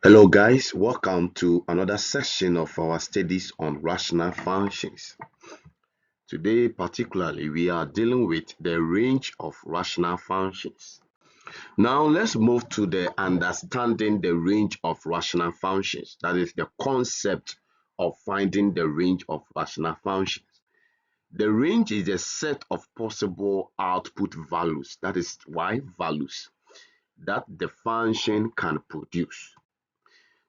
Hello guys, welcome to another section of our studies on rational functions. Today particularly we are dealing with the range of rational functions. Now let's move to the understanding the range of rational functions. That is the concept of finding the range of rational functions. The range is a set of possible output values, that is y values, that the function can produce.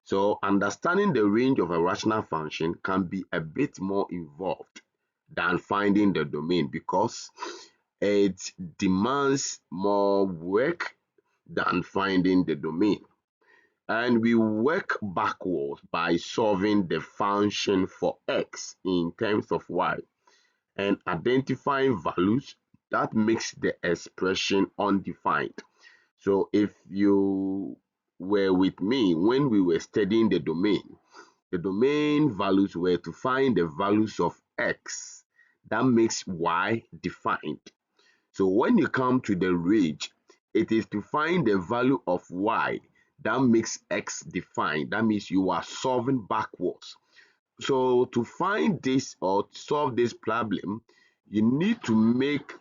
So understanding the range of a rational function can be a bit more involved than finding the domain because it demands more work than finding the domain. And we work backwards by solving the function for x in terms of y and identifying values that makes the expression undefined. So if you were with me when we were studying the domain values were to find the values of x that makes y defined. So when you come to the range, it is to find the value of y that makes x defined. That means you are solving backwards. So to find this or solve this problem, you need to make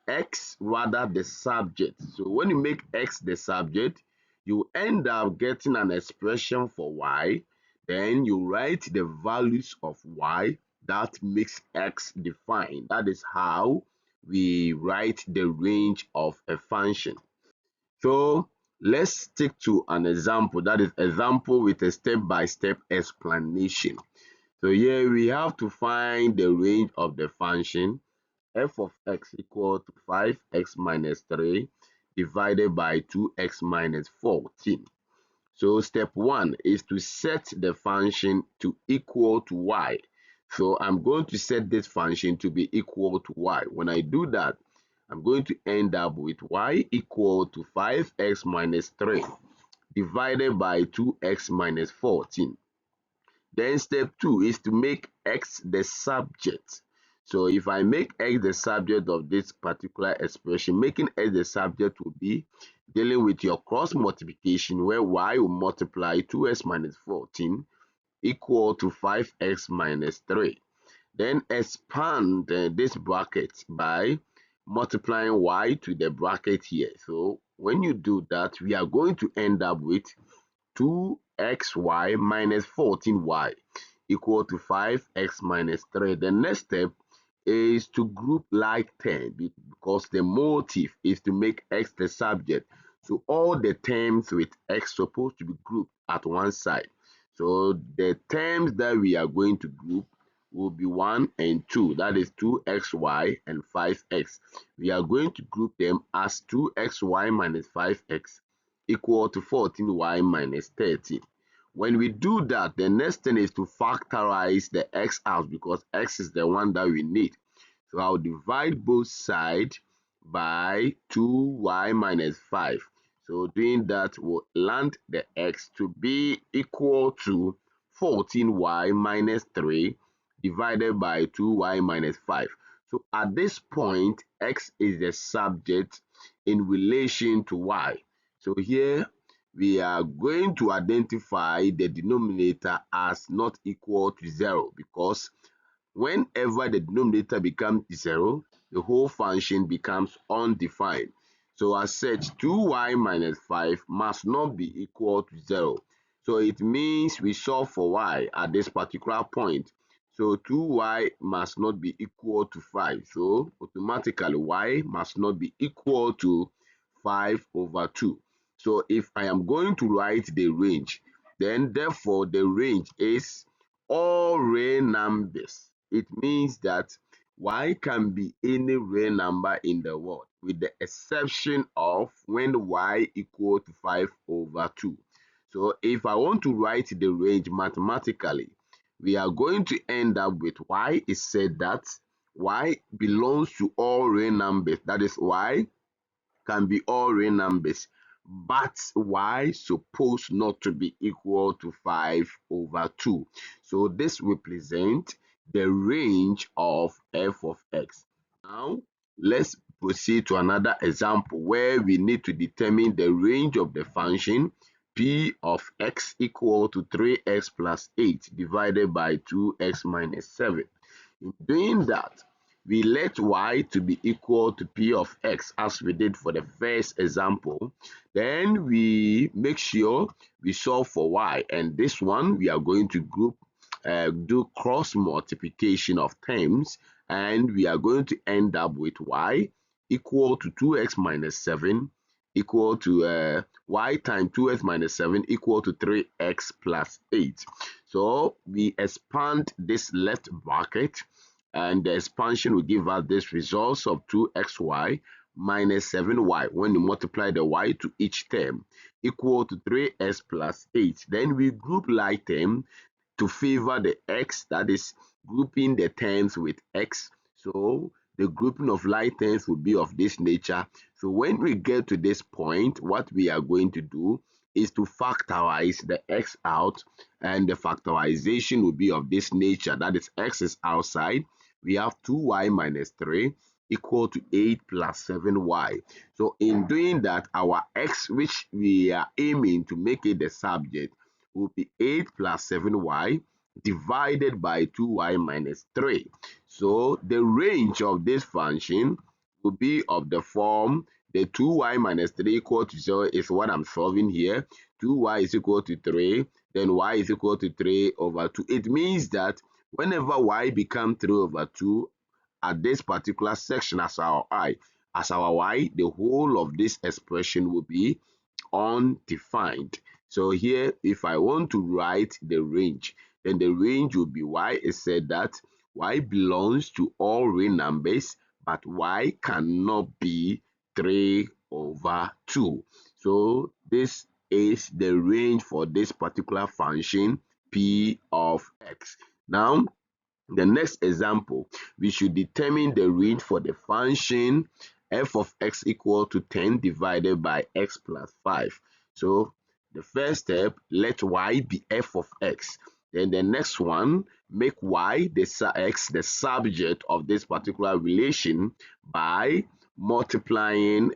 x rather the subject. So when you make x the subject, you end up getting an expression for y. Then you write the values of y that makes x defined. That is how we write the range of a function. So let's stick to an example. That is example with a step-by-step explanation. So here we have to find the range of the function f of x equal to 5x minus 3 divided by 2x minus 14. So step 1 is to set the function to equal to y. So I'm going to set this function to be equal to y. When I do that, I'm going to end up with y equal to 5x minus 3 divided by 2x minus 14. Then step 2 is to make x the subject. So if I make x the subject of this particular expression, making x the subject will be dealing with your cross multiplication where y will multiply 2x minus 14 equal to 5x minus 3. Then expand this bracket by multiplying y to the bracket here. So when you do that, we are going to end up with 2xy minus 14y equal to 5x minus 3. The next step is to group like terms because the motive is to make x the subject. So all the terms with x supposed to be grouped at one side. So the terms that we are going to group will be 1 and 2. That is 2xy and 5x. We are going to group them as 2xy minus 5x equal to 14y minus 30. When we do that, the next thing is to factorize the x out because x is the one that we need. So I'll divide both sides by 2y minus 5. So doing that will land the x to be equal to 14y minus 3 divided by 2y minus 5. So at this point, x is the subject in relation to y. So here we are going to identify the denominator as not equal to 0 because whenever the denominator becomes 0, the whole function becomes undefined. So as such, 2y minus 5 must not be equal to 0. So it means we solve for y at this particular point. So 2y must not be equal to 5. So automatically y must not be equal to 5 over 2. So if I am going to write the range, then therefore the range is all real numbers. It means that y can be any real number in the world with the exception of when y equal to 5 over 2. So if I want to write the range mathematically, we are going to end up with y is said that y belongs to all real numbers. That is, y can be all real numbers, but y supposed not to be equal to 5 over 2. So this represents the range of f of x. Now let's proceed to another example where we need to determine the range of the function p of x equal to 3x plus 8 divided by 2x minus 7. In doing that, we let y to be equal to p of x as we did for the first example. Then we make sure we solve for y, and this one we are going to do cross multiplication of terms, and we are going to end up with y equal to 2x minus 7 equal to y times 2x minus 7 equal to 3x plus 8. So we expand this left bracket, and the expansion will give us this result of 2xy minus 7y when you multiply the y to each term equal to 3x plus 8. Then we group like term to favor the x, that is grouping the terms with x. So the grouping of like terms will be of this nature. So when we get to this point, what we are going to do is to factorize the x out, and the factorization will be of this nature, that is x is outside. We have 2y minus 3 equal to 8 plus 7y. So in doing that, our x, which we are aiming to make it the subject, will be 8 plus 7y divided by 2y minus 3. So the range of this function will be of the form, the 2y minus 3 equal to 0 is what I'm solving here. 2y is equal to 3, then y is equal to 3 over 2. It means that whenever y becomes 3 over 2 at this particular section as our y, the whole of this expression will be undefined. So here, if I want to write the range, then the range will be y is said that y belongs to all real numbers, but y cannot be 3 over 2. So this is the range for this particular function p of x. Now, the next example, we should determine the range for the function f of x equal to 10 divided by x plus 5. So the first step, let y be f of x. Then the next one, make y x the subject of this particular relation by multiplying,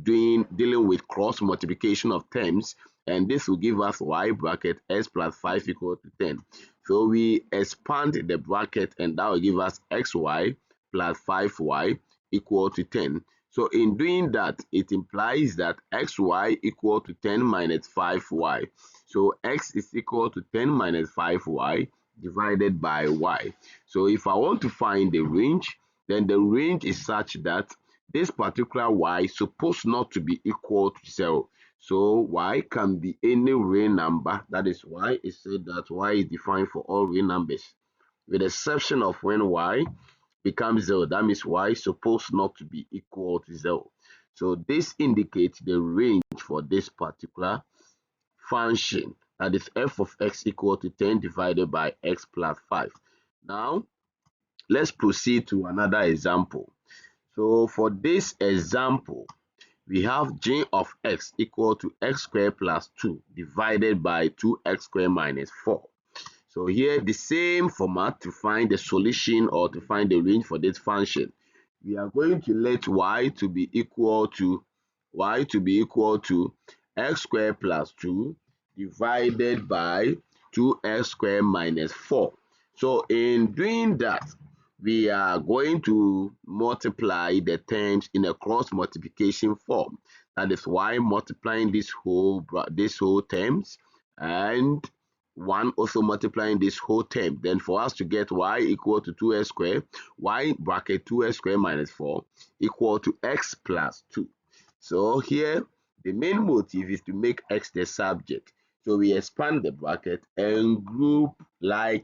dealing with cross multiplication of terms, and this will give us y bracket x plus 5 equal to 10. So we expand the bracket, and that will give us xy plus 5y equal to 10. So in doing that, it implies that xy equal to 10 minus 5y. So x is equal to 10 minus 5y divided by y. So if I want to find the range, then the range is such that this particular y is supposed not to be equal to 0. So y can be any real number. That is why it said that y is defined for all real numbers, with the exception of when y becomes 0. That means y is supposed not to be equal to 0. So this indicates the range for this particular function, that is f of x equal to 10 divided by x plus 5. Now let's proceed to another example. So for this example, we have g of x equal to x squared plus 2 divided by 2x squared minus 4. So here, the same format to find the solution or to find the range for this function. We are going to let y to be equal to x squared plus 2 divided by 2x squared minus 4. So in doing that, we are going to multiply the terms in a cross multiplication form. That is y multiplying this whole terms, and 1 also multiplying this whole term. Then for us to get y equal to 2x squared, y bracket 2x squared minus 4 equal to x plus 2. So here, the main motive is to make x the subject. So we expand the bracket and group the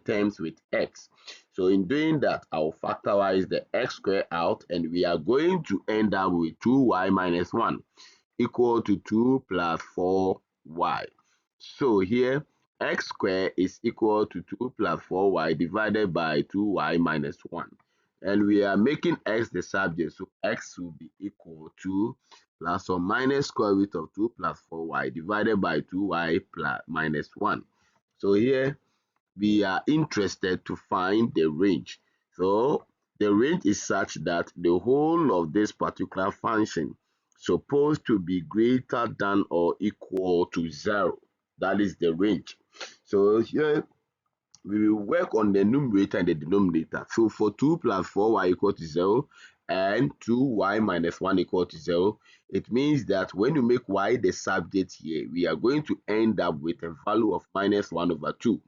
terms with x. So in doing that, I'll factorize the x squared out, and we are going to end up with 2y minus 1 equal to 2 plus 4y. So here, x squared is equal to 2 plus 4y divided by 2y minus 1. And we are making x the subject, so x will be equal to plus or minus square root of 2 plus 4y divided by 2y plus minus 1. So here, we are interested to find the range. So the range is such that the whole of this particular function supposed to be greater than or equal to 0. That is the range. So here we will work on the numerator and the denominator. So for 2 plus 4y equal to 0 and 2y minus 1 equal to 0, it means that when you make y the subject here, we are going to end up with a value of minus 1 over 2.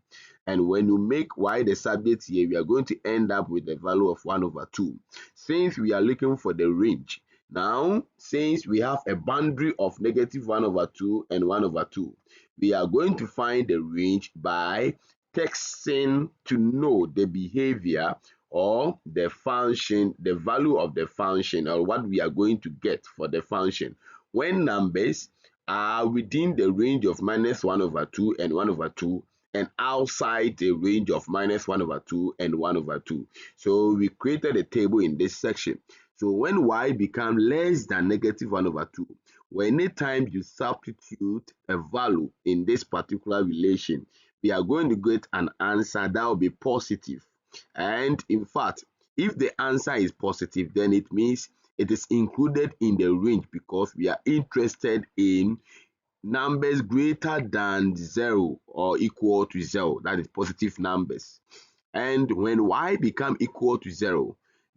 And when you make y the subject here, we are going to end up with a value of 1 over 2. Since we are looking for the range, now since we have a boundary of negative 1 over 2 and 1 over 2, we are going to find the range by testing to know the behavior or the function, the value of the function, or what we are going to get for the function when numbers are within the range of minus 1 over 2 and 1 over 2 and outside the range of minus 1 over 2 and 1 over 2. So we created a table in this section. So when y becomes less than negative 1 over 2, when anytime you substitute a value in this particular relation, we are going to get an answer that will be positive. And in fact, if the answer is positive, then it means it is included in the range because we are interested in numbers greater than 0 or equal to 0, that is positive numbers. And when y become equal to 0,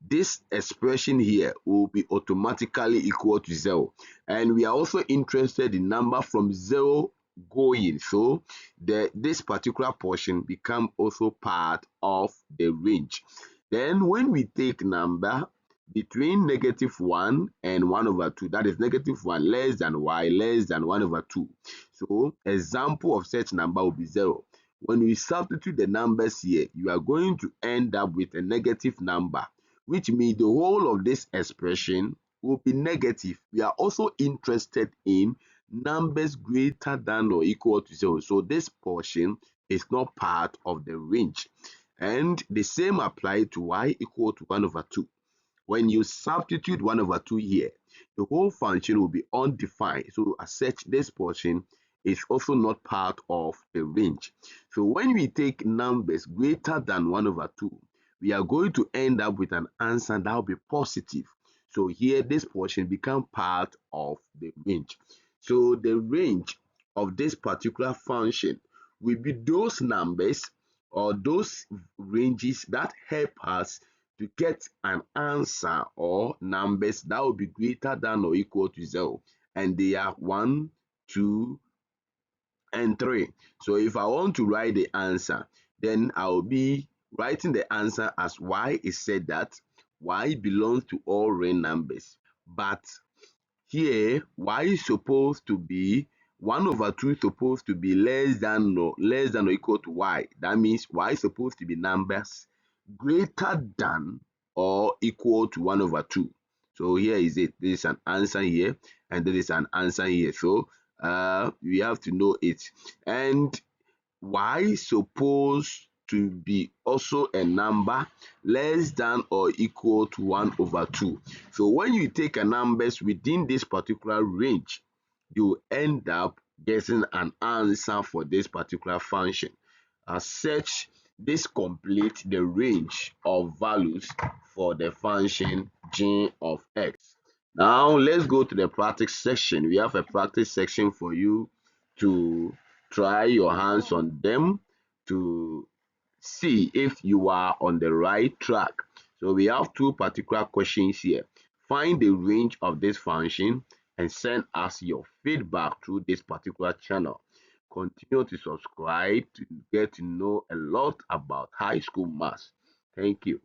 this expression here will be automatically equal to 0. And we are also interested in number from 0 going. So this particular portion become also part of the range. Then when we take number between negative 1 and 1 over 2, that is negative 1 less than y less than 1 over 2. So example of such number will be 0. When we substitute the numbers here, you are going to end up with a negative number, which means the whole of this expression will be negative. We are also interested in numbers greater than or equal to 0. So this portion is not part of the range. And the same applies to y equal to 1 over 2. When you substitute 1 over 2 here, the whole function will be undefined. So as such, this portion is also not part of the range. So when we take numbers greater than 1 over 2, we are going to end up with an answer that will be positive. So here, this portion becomes part of the range. So the range of this particular function will be those numbers or those ranges that help us to get an answer or numbers that will be greater than or equal to 0. And they are 1, 2, and 3. So if I want to write the answer, then I will be writing the answer as y is said that y belongs to all real numbers. But here, y is supposed to be 1 over 2 is supposed to be less than or equal to y. That means y is supposed to be numbers greater than or equal to 1 over 2. So here is it. There is an answer here and there is an answer here. So we have to know it. And y is supposed to be also a number less than or equal to 1 over 2. So when you take a numbers within this particular range, you end up getting an answer for this particular function. As such, this completes the range of values for the function g of x. Now let's go to the practice section. We have a practice section for you to try your hands on them to see if you are on the right track. So we have two particular questions here. Find the range of this function and send us your feedback through this particular channel. Continue to subscribe to get to know a lot about high school maths. Thank you.